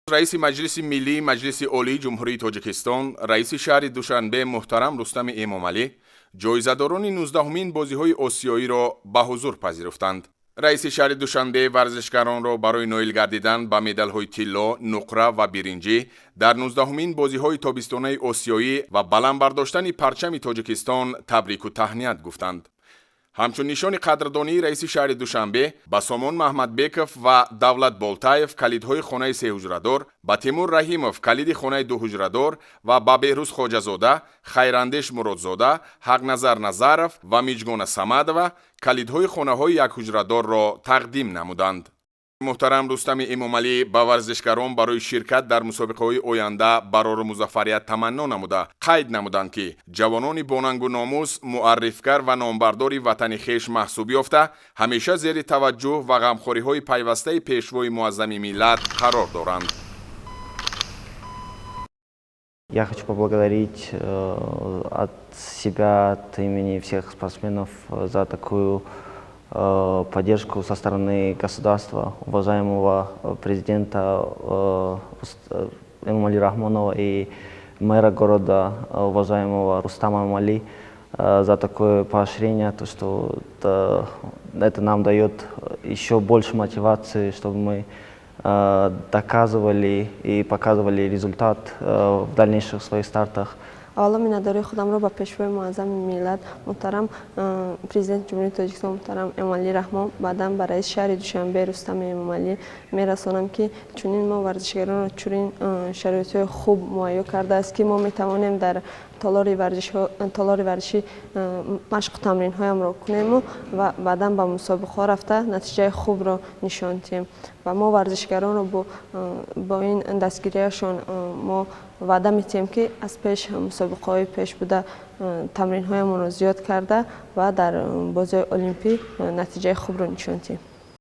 раиси Маҷлиси Миллии Маҷлиси Олии Ҷумҳурии Тоҷикистон, раиси шаҳри Душанбе муҳтарам Рустами Эмомалӣ ҷоизадорони 19-умин бозиҳои осиёиро ба ҳузур пазируфтанд. раиси шаҳри Душанбе варзишгаронро барои ноил гардидан ба медалҳои тилло, нуқра ва биринҷӣ дар 19-умин бозиҳои тобистонаи осиёӣ ва баланд бардоштани парчами Тоҷикистон табрику таҳният гуфтанд. ҳамчун нишони қадрдонии раиси шаҳри Душанбе ба Сомон Маҳмадбеков ва Давлат Болтаев калидҳои хонаи сеҳуҷрадор, ба Тимур Раҳимов калиди хонаи дуҳуҷрадор ва ба Беҳрӯз Хоҷазода, Хайрандеш Муродзода, Ҳақназар Назаров ва Миҷгона Самадова калидҳои хонаҳои якҳуҷрадорро тақдим намуданд. муҳтарам Рустами Эмомалӣ ба варзишгарон барои ширкат дар мусобиқаҳои оянда барору музаффарият таманно намуда қайд намуданд, ки ҷавонони бонангу номус, муаррифгар ва номбардори ватани хеш маҳсуб ёфта, ҳамеша зери таваҷҷӯҳ ва ғамхориҳои пайвастаи пешвои муаззами миллат қарор доранд. Я хочу поблагодарить от себя, от имени всех спортсменов за такую поддержку со стороны государства, уважаемого президента Эмомали Рахмонова и мэра города, уважаемого Рустама Эмомали, за такое поощрение, то, что это нам дает еще больше мотивации, чтобы мы доказывали и показывали результат в дальнейших своих стартах. اولا می‌نداری خودم را به پیشوای معظم ملت محترم پرزیدنت جمهوری تاجیکستان محترم امامعلی رحمان بعداً به رئیس شهر دوشنبه رستم امامعلی میرسانم که چنین ما ورزشگران را چنین شرایط خوب مهیا کرده است که ما میتوانیم در تالار ورزشی مشق و تمرین هایم را کنیم و بعداً به مسابقه رفته نتیجه خوب را نشان دهیم و ما ورزشگران را با این دستگیریشان ما وعده می‌دهیم که از پیش مسابقه های پیش بوده تمرین هایمان را زیاد کرده و در بازی المپی نتیجه خوب را نشان دهیم.